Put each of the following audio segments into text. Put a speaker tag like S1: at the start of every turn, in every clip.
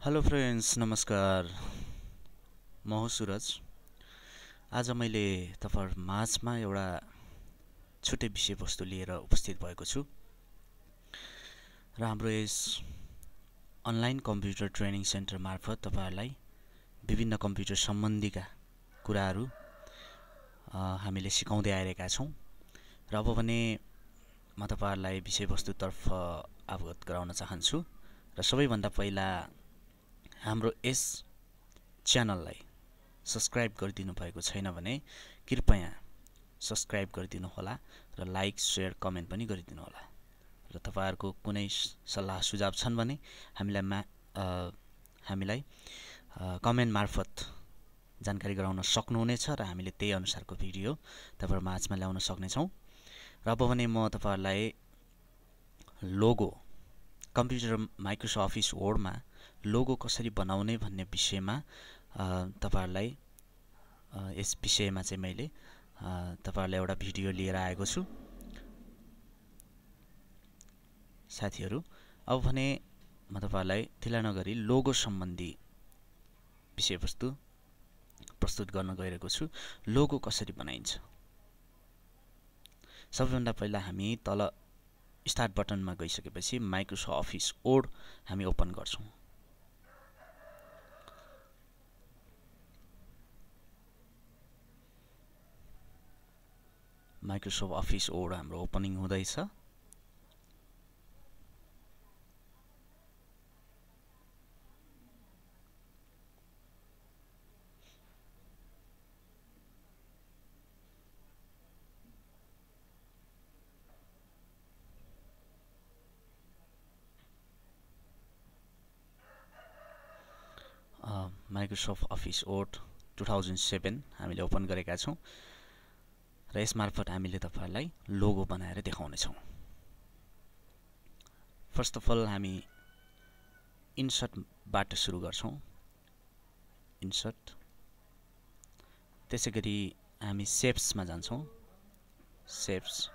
S1: Hello friends, नमस्कार। म हो सुरज। आज मैले तपाईहरु माझमा एउटा छुट्टै विषयवस्तु लिएर उपस्थित भएको छु र हाम्रो यस अनलाइन कम्प्युटर ट्रेनिङ सेन्टर मार्फत तपाईहरुलाई विभिन्न कम्प्युटर सम्बन्धीका कुराहरू हामीले सिकाउँदै आइरहेका छौं र अब भने म तपाईहरुलाई विषयवस्तुतर्फ अवगत गराउन चाहन्छु र सबैभन्दा पहिला हाम्रो यस च्यानललाई सब्स्क्राइब गरिदिनु भएको छैन भने कृपया सब्स्क्राइब गरिदिनु होला र लाइक, शेयर, कमेन्ट पनि गरिदिनु होला र तपाईहरुको कुनै सल्लाह सुझाव छन् भने हामीलाई कमेन्ट मार्फत जानकारी गराउन सक्नुहुनेछ र हामीले त्यही अनुसारको भिडियो तपाईहरु माझमा ल्याउन सक्ने छौं। र अब भने म तपाईहरुलाई लोगो कम्प्युटर माइक्रोसफ्ट अफिस वर्डमा लोगो कसरी बनाउने भन्ने विषयमा तपाईहरुलाई यस विषयमा चाहिँ मैले तपाईहरुलाई एउटा भिडियो लिएर आएको छु। साथीहरु, अब भने म तपाईहरुलाई ढिला नगरी लोगो सम्बन्धी विषयवस्तु प्रस्तुत गर्न गइरहेको छु। लोगो कसरी बनाइन्छ? सबैभन्दा पहिला हामी तल स्टार्ट बटनमा गइसकेपछि माइक्रोसफ्ट अफिस वर्ड हामी ओपन गर्छौं। माइक्रोसफ्ट अफिस वर्ड हाम्रो ओपनिङ हुँदैछ। माइक्रोसफ्ट अफिस वर्ड 2007 हामीले ओपन गरेका छौं र यस मार्फत हामीले तपाईहरुलाई लोगो बनाएर देखाउने छौं। फर्स्ट अफ अल हामी इन्सर्ट बाट सुरु गर्छौं। इन्सर्ट, त्यसैगरी हामी शेप्स मा जान्छौं। शेप्स,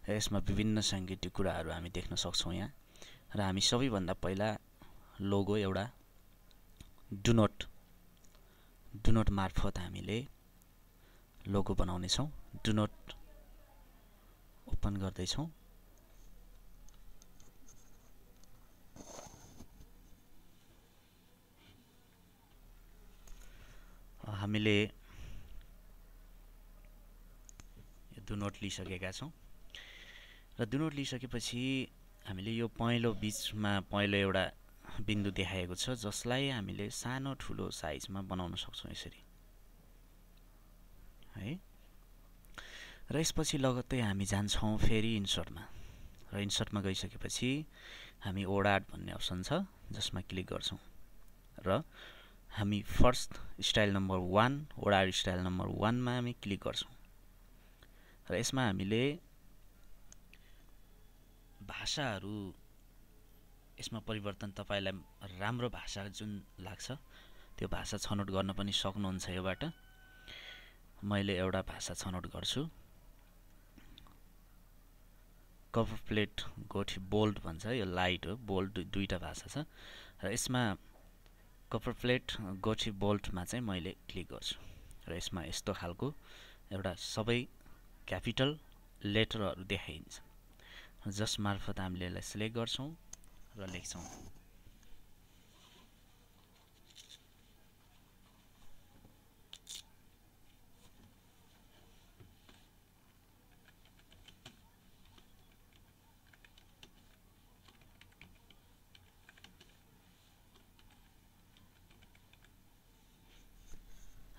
S1: यसमा विभिन्न सांकेतिक कुराहरू हामी देख्न सक्छौं यहाँ र हामी सबैभन्दा पहिला लोगो एउटा डु नोट मार्फत हामीले लोगो बनाउने छौं। डु नोट ओपन गर्दै छौं। हामीले डु नोट लिइसकेका छौं र डु नोट लिइसकेपछि हामीले यो बीचमा पहेँलो एउटा बिन्दु देखाएको छ जसलाई हामीले सानो ठुलो साइजमा बनाउन सक्छौं यसरी है। र यसपछि लगत्तै हामी जान्छौं फेरि इन्सर्टमा र इन्सर्टमा गइसकेपछि हामी ओडाट भन्ने अप्सन छ जसमा क्लिक गर्छौं र हामी फर्स्ट स्टाइल नम्बर 1 ओडाट स्टाइल नम्बर 1 मा हामी क्लिक गर्छौं र यसमा हामीले भाषाहरू यसमा परिवर्तन तपाईलाई राम्रो भाषा जुन लाग्छ त्यो भाषा छनौट गर्न पनि सक्नुहुन्छ। योबाट मैले एउटा भाषा छनौट गर्छु। कभर प्लेट गोठी बोल्ड भन्छ, यो लाइट हो, बोल्ड दुईटा भाषा छ र यसमा कभर प्लेट गोठी बोल्डमा चाहिँ मैले क्लिक गर्छु र यसमा यस्तो खालको एउटा सबै क्यापिटल लेटरहरू देखाइन्छ जस मार्फत हामीले यसलाई सिलेक्ट गर्छौं र लेख्छौं।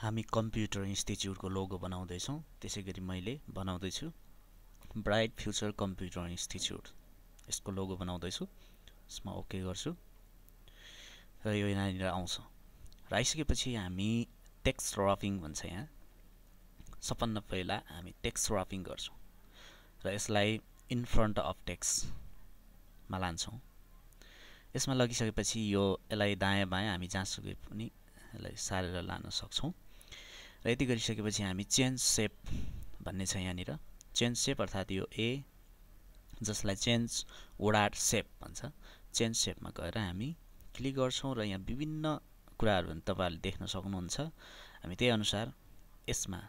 S1: हामी कम्प्युटर इन्स्टिट्युटको लोगो बनाउँदै छौं। त्यसैगरी मैले बनाउँदै छु ब्राइट फ्युचर कम्प्युटर इन्स्टिट्युट, यसको लोगो बनाउँदै छु। यसमा ओके गर्छु र यो यहाँनिर आउँछ र आइसकेपछि हामी टेक्स्ट र्यापिङ भन्छ यहाँ। सबभन्दा पहिला हामी टेक्स्ट र्यापिङ गर्छौं र यसलाई इन फ्रन्ट अफ टेक्स्ट मा लान्छौं। यसमा लगिसकेपछि यसलाई दायाँ बायाँ हामी जहाँसुकै पनि यसलाई सारेर लान सक्छौं र यति गरिसकेपछि हामी चेन्ज शेप भन्ने छ यहाँनिर। चेन्ज शेप अर्थात यो ए जसलाई चेन्ज ओडाट शेप भन्छ, चेन्ज शेपमा गएर हामी क्लिक गर्छौं र यहाँ विभिन्न कुराहरु तपाईहरुले देख्न सक्नुहुन्छ। हामी त्यही अनुसार यसमा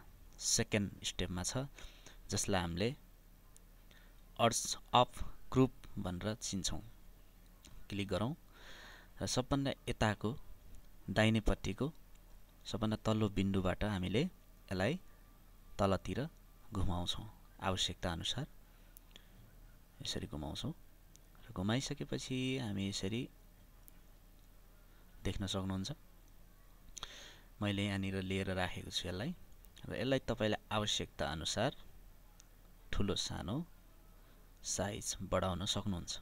S1: सेकेन्ड स्टेपमा छ जसलाई हामीले अर्ड्स अफ ग्रुप भनेर चिन्छौं। क्लिक गरौँ र सबभन्दा यताको दाहिनेपट्टिको सबभन्दा तल्लो बिन्दुबाट हामीले यसलाई तलतिर घुमाउँछौं आवश्यकता अनुसार। यसरी घुमाउँछौं र घुमाइसकेपछि हामी यसरी देख्न सक्नुहुन्छ। मैले यहाँनिर लिएर राखेको छु यसलाई र यसलाई तपाईले आवश्यकता अनुसार ठुलो सानो साइज बढाउन सक्नुहुन्छ।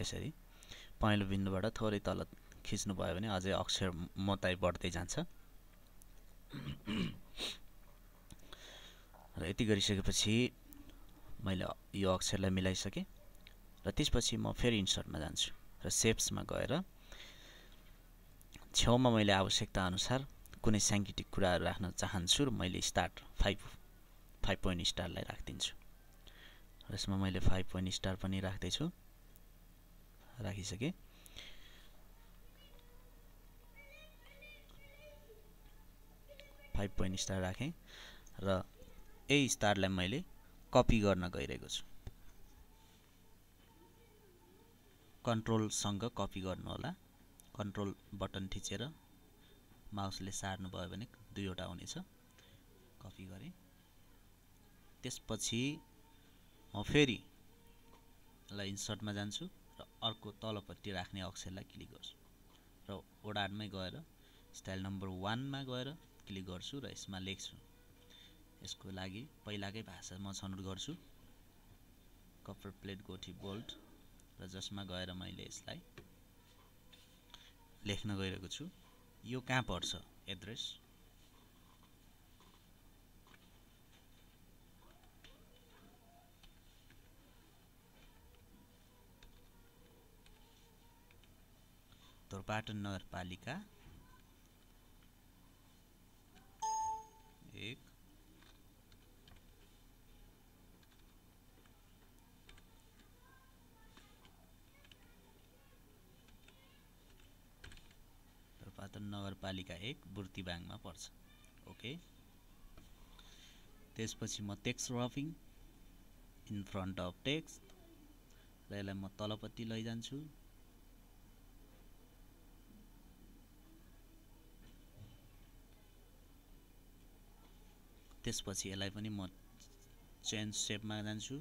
S1: यसरी पहेँलो बिन्दुबाट थोरै तल खिच्नु भयो भने अझै अक्षर मोटाइ बढ्दै जान्छ। र यति गरिसकेपछि मैले यो अक्षरलाई मिलाइसके र त्यसपछि म फेरि इन्सर्टमा जान्छु र शेप्समा गएर छेउमा मैले आवश्यकता अनुसार कुनै सांकेतिक कुराहरु राख्न चाहन्छु र मैले स्टार्ट 5 पोइन्ट स्टारलाई राख्दिन्छु। र यसमा मैले 5 पोइन्ट स्टार पनि राख्दै छु। राखिसके पोइन्ट स्टार राखेँ र यही स्टारलाई मैले कपी गर्न गइरहेको छु। कन्ट्रोल सँग कपी गर्नु होला। कन्ट्रोल बटन थिचेर माउसले सार्नु भयो भने दुईवटा हुनेछ। कपी गरे। त्यसपछि म फेरि यसलाई इन्सर्टमा जान्छु र अर्को तलपट्टि राख्ने अक्षरलाई क्लिक गर्छु र ओडानमै गएर स्टाइल नम्बर 1 मा गएर क्लिक गर्छु र यसमा लेख्छु। यसको लागि पहिलाकै भाषा म छनौट गर्छु कपर प्लेट गोठी बोल्ड र जसमा गएर मैले यसलाई लेख्न गइरहेको छु। यो कहाँ पर्छ एड्रेस तोरपाटन नगरपालिका 1 तोरपाटन नगरपालिका 1 बुर्तिबाङमा पर्छ। ओके। त्यसपछि म text wrapping in front of text र यसलाई म तलपट्टि लैजान्छु। त्यसपछि यसलाई पनि म चेन्ज शेपमा जान्छु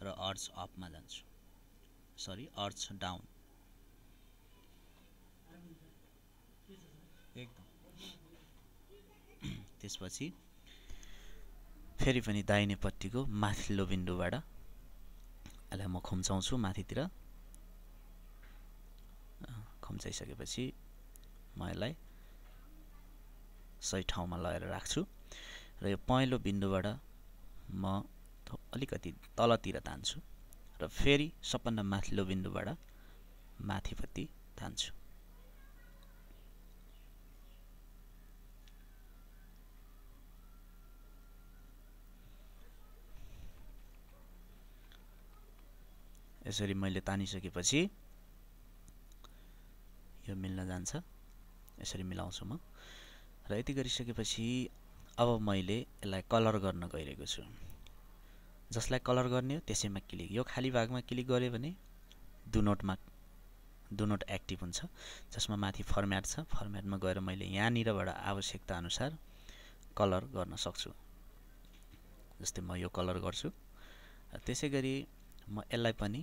S1: र अर्ड्स अपमा जान्छु। सरी अर्ड्स डाउन। त्यसपछि फेरि पनि दाहिनेपट्टिको माथिल्लो बिन्दुबाट यसलाई म खुम्चाउँछु माथितिर। खुम्चाइसकेपछि म यसलाई सही ठाउँमा लगाएर राख्छु र यो पहेँलो बिन्दुबाट म अलिकति तलतिर तान्छु र फेरि सबभन्दा माथिल्लो बिन्दुबाट माथिपट्टि तान्छु। यसरी मैले तानिसकेपछि यो मिल्न जान्छ। यसरी मिलाउँछु म र यति गरिसकेपछि अब मैले यसलाई कलर गर्न गइरहेको छु। जसलाई कलर गर्ने हो त्यसैमा क्लिक। यो खाली भागमा क्लिक गरे भने डु नोट एक्टिभ हुन्छ जसमा माथि फर्म्याट छ। फर्म्याटमा गएर मैले यहाँनिरबाट आवश्यकता अनुसार कलर गर्न सक्छु। जस्तै म यो कलर गर्छु। त्यसैगरी म यसलाई पनि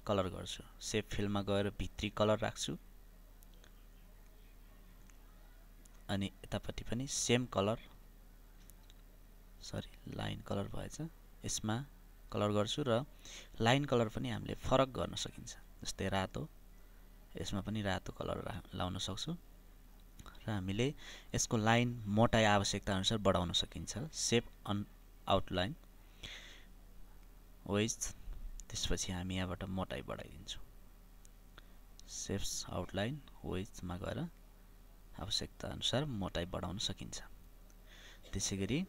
S1: कलर गर्छु। शेप फिलमा गएर भित्री कलर राख्छु अनि यतापट्टि पनि same colour sorry line colour भएछ यसमा कलर गर्छु र लाइन कलर पनि हामीले फरक गर्न सकिन्छ। जस्तै रातो यसमा पनि रातो कलर लाउन सक्छु र हामीले यसको लाइन मोटाइ आवश्यकता अनुसार बढाउन सकिन्छ। शेप अन आउटलाइन वेज त्यसपछि हामी यहाँबाट मोटाइ बढाइदिन्छौँ। शेप्स आउटलाइन वेजमा गएर आवश्यकता अनुसार मोटाइ बढाउन सकिन्छ। त्यसैगरी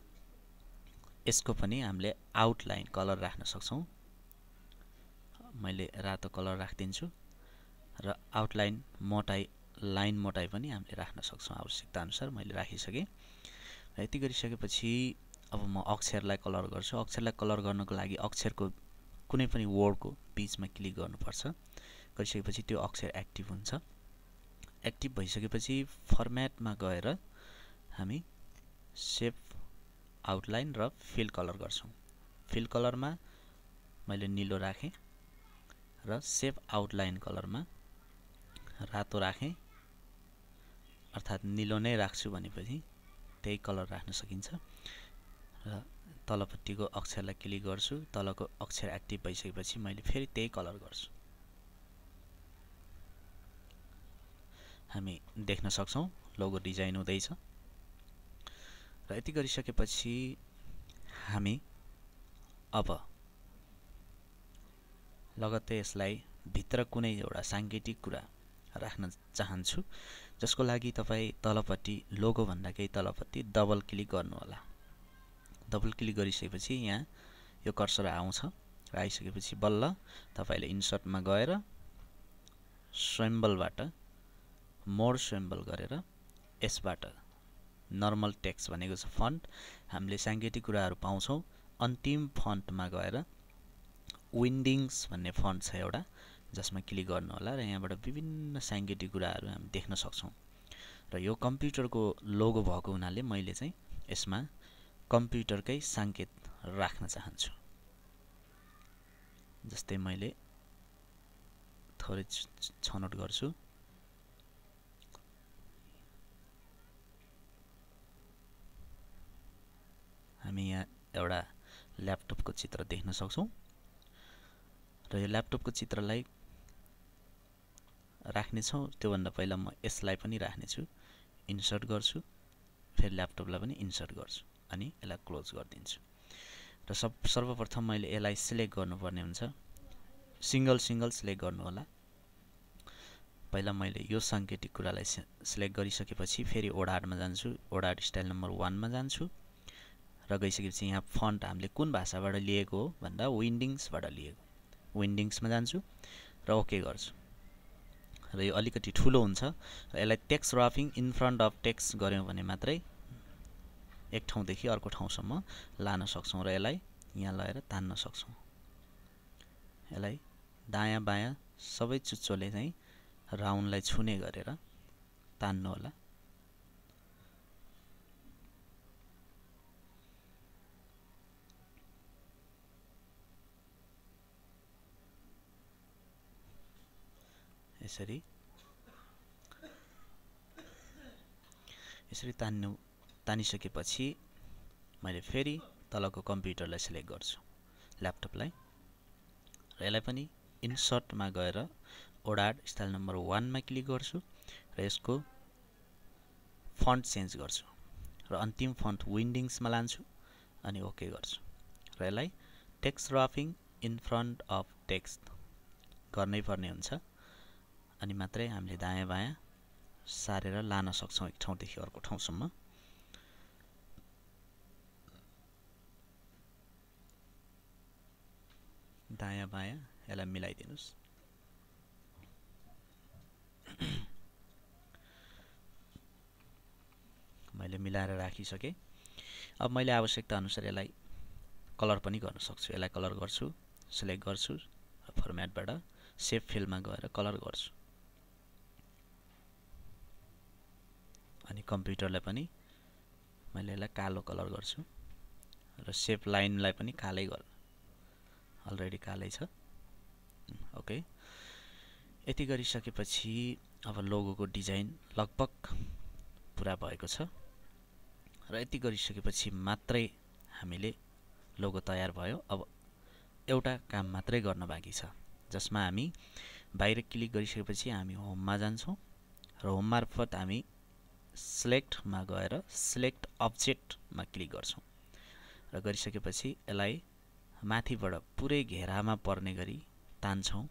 S1: यसको पनि हामीले आउटलाइन कलर राख्न सक्छौं। मैले रातो कलर राखिदिन्छु र आउटलाइन मोटाई लाइन मोटाई पनि हामीले राख्न सक्छौं आवश्यकता अनुसार मैले राखिसके। र यति गरिसकेपछि अब म अक्षरलाई कलर गर्छु। अक्षरलाई कलर गर्नको लागि अक्षरको कुनै पनि वर्डको बीचमा क्लिक गर्नुपर्छ। गरिसकेपछि त्यो अक्षर एक्टिभ हुन्छ। एक्टिभ भइसकेपछि फर्म्याटमा गएर हामी सेप आउटलाइन र फिल कलर गर्छौं। फिल कलरमा मैले नीलो राखेँ र सेप आउटलाइन कलरमा रातो राखेँ, अर्थात् नीलो नै राख्छु भनेपछि त्यही कलर राख्न सकिन्छ। र तलपट्टिको अक्षरलाई क्लिक गर्छु। तलको अक्षर एक्टिभ भइसकेपछि मैले फेरि त्यही कलर गर्छु। हामी देख्न सक्छौं लोगो डिजाइन हुँदैछ। र यति गरिसकेपछि हामी अब लगत्तै यसलाई भित्र कुनै एउटा सांकेतिक कुरा राख्न चाहन्छु, जसको लागि तपाईं तलपट्टि लोगो भन्दा केही तलपट्टि डबल क्लिक गर्नु होला। डबल क्लिक गरिसकेपछि यहाँ यो कर्सर आउँछ र आइसकेपछि बल्ल तपाईले इन्सर्टमा गएर सिम्बलबाट मोर सिम्बल गरेर यसबाट नर्मल टेक्स्ट भनेको छ फन्ट, हामीले सांकेतिक कुराहरू पाउँछौं। अन्तिम फन्टमा गएर विन्डिङ्स भन्ने फन्ट छ एउटा, जसमा क्लिक गर्नु होला र यहाँबाट विभिन्न सांकेतिक कुराहरू हामी देख्न सक्छौं। र यो कम्प्युटरको लोगो भएको हुनाले मैले चाहिँ यसमा कम्प्युटरकै संकेत राख्न चाहन्छु। जस्तै मैले थोरै छनौट गर्छु। हामी यहाँ एउटा ल्यापटपको चित्र देख्न सक्छौं र यो ल्यापटपको चित्रलाई राख्ने छौं। त्यो भन्दा पहिला म यसलाई पनि राख्ने छु। इन्सर्ट गर्छु, फेरि ल्यापटपलाई पनि इन्सर्ट गर्छु अनि यसलाई क्लोज गरिदिन्छु। र सर्वप्रथम मैले यसलाई सिलेक्ट गर्नुपर्ने हुन्छ। सिंगल सिलेक्ट गर्नु होला। पहिला मैले यो सांकेतिक कुरालाई सिलेक्ट गरिसकेपछि फेरि ओडारमा जान्छु। ओडार स्टाइल नम्बर 1 मा जान्छु र गइसकेपछि यहाँ फन्ट हामीले कुन भाषाबाट लिएको हो भन्दा विन्डिङ्सबाट लिएको। विन्डिङ्समा जान्छु र ओके गर्छु। र यो अलिकति ठुलो हुन्छ र यसलाई text wrapping in front of text गर्यौं भने मात्रै एक ठाउँदेखि अर्को ठाउँसम्म लान सक्छौं र यसलाई यहाँ लगेर तान्न सक्छौं। यसलाई दायाँ बायाँ सबै चुच्चोले चाहिँ राउन्डलाई छुने गरेर तान्नु होला। यसरी तानिसकेपछि मैले फेरि तलको कम्प्युटरलाई सिलेक्ट गर्छु, ल्यापटपलाई, र यसलाई पनि इन्सर्टमा गएर ओडार स्टाइल नम्बर 1 मा क्लिक गर्छु र यसको फन्ट चेन्ज गर्छु र अन्तिम फन्ट विन्डिङ्समा लान्छु अनि ओके गर्छु र यसलाई text wrapping in front of text गर्नै पर्ने हुन्छ। अनि मात्रै हामीले दायाँ बायाँ सारेर लान सक्छौं एक ठाउँदेखि अर्को ठाउँसम्म। दायाँ बायाँ यसलाई मिलाइदिनुस्। मैले मिलाएर राखिसके। अब मैले आवश्यकता अनुसार यसलाई कलर पनि गर्न सक्छु। यसलाई कलर गर्छु, सिलेक्ट गर्छु र फर्म्याटबाट सेप फिलमा गएर कलर गर्छु अनि कम्प्युटरलाई पनि मैले यसलाई कालो कलर गर्छु र सेप लाइनलाई पनि कालै गर्छु। अलरेडी कालै छ। ओके, यति गरिसकेपछि अब लोगोको डिजाइन लगभग पूरा भएको छ र यति गरिसकेपछि मात्रै हामीले लोगो तयार भयो। अब एउटा काम मात्रै गर्न बाँकी छ, जसमा हामी बाहिर क्लिक गरिसकेपछि हामी होममा जान्छौं र होम मार्फत हामी सिलेक्टमा गएर सिलेक्ट अब्जेक्टमा क्लिक गर्छौं र गरिसकेपछि यसलाई माथिबाट पुरै घेरामा पर्ने गरी तान्छौं।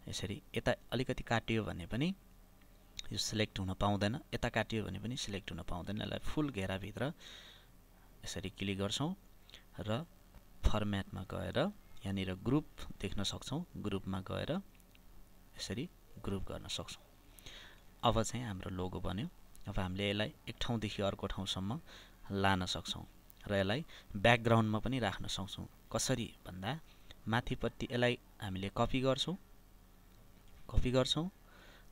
S1: यसरी यता अलिकति काटियो भने पनि यो सिलेक्ट हुन पाउँदैन, यता काटियो भने पनि सिलेक्ट हुन पाउँदैन। यसलाई फुल घेरा भित्र यसरी क्लिक गर्छौं र फर्म्याटमा गएर यहाँनिर ग्रुप देख्न सक्छौं। ग्रुपमा गएर यसरी ग्रुप गर्न सक्छौं। अब चाहिँ हाम्रो लोगो बन्यो। अब हामीले यसलाई एक ठाउँदेखि अर्को ठाउँसम्म लान सक्छौं र यसलाई ब्याकग्राउन्डमा पनि राख्न सक्छौं। कसरी भन्दा माथिपट्टि यसलाई हामीले कपी गर्छौं।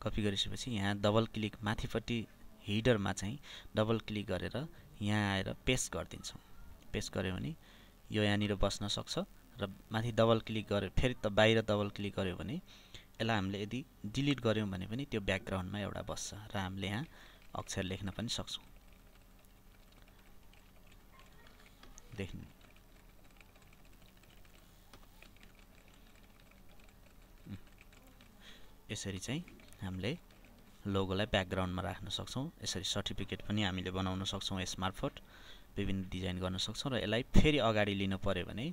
S1: कपी गरिसकेपछि यहाँ डबल क्लिक माथिपट्टि हिडरमा चाहिँ डबल क्लिक गरेर यहाँ आएर पेस्ट गरिदिन्छौं। पेस्ट गर्यो भने यो यहाँनिर बस्न सक्छ र माथि डबल क्लिक गरे फेरि त बाहिर डबल क्लिक गर्यो भने यसलाई हामीले यदि डिलिट गर्यौं भने पनि त्यो ब्याकग्राउन्डमा एउटा बस्छ र हामीले यहाँ अक्षर लेख्न पनि सक्छौं। देख्नु यसरी चाहिँ हामीले लोगोलाई ब्याकग्राउन्डमा राख्न सक्छौं। यसरी सर्टिफिकेट पनि हामीले बनाउन सक्छौं यस मार्फत विभिन्न डिजाइन गर्न सक्छौं र यसलाई फेरि अगाडि लिन पर्यो भने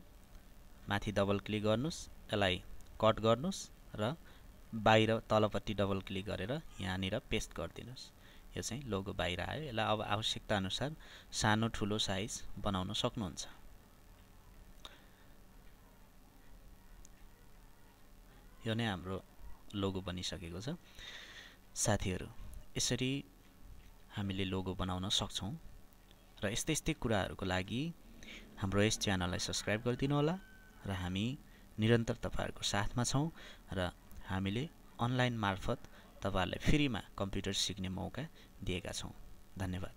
S1: माथि डबल क्लिक गर्नुस्, यसलाई कट गर्नुस् र बाहिर तलपट्टि डबल क्लिक गरेर यहाँनिर पेस्ट गरिदिनुस्। यो चाहिँ लोगो बाहिर आयो। यसलाई अब आवश्यकता अनुसार सानो ठुलो साइज बनाउन सक्नुहुन्छ। यो नै हाम्रो लोगो बनिसकेको छ। साथीहरु, यसरी हामीले लोगो बनाउन सक्छौं र यस्तै कुराहरुको लागि हाम्रो यस च्यानललाई सब्स्क्राइब गरिदिनु होला र हामी निरन्तर तपाईहरुको साथमा छौं र हामीले अनलाइन मार्फत तपाईहरुलाई फ्रीमा कम्प्युटर सिक्ने मौका दिएका छौं। धन्यवाद।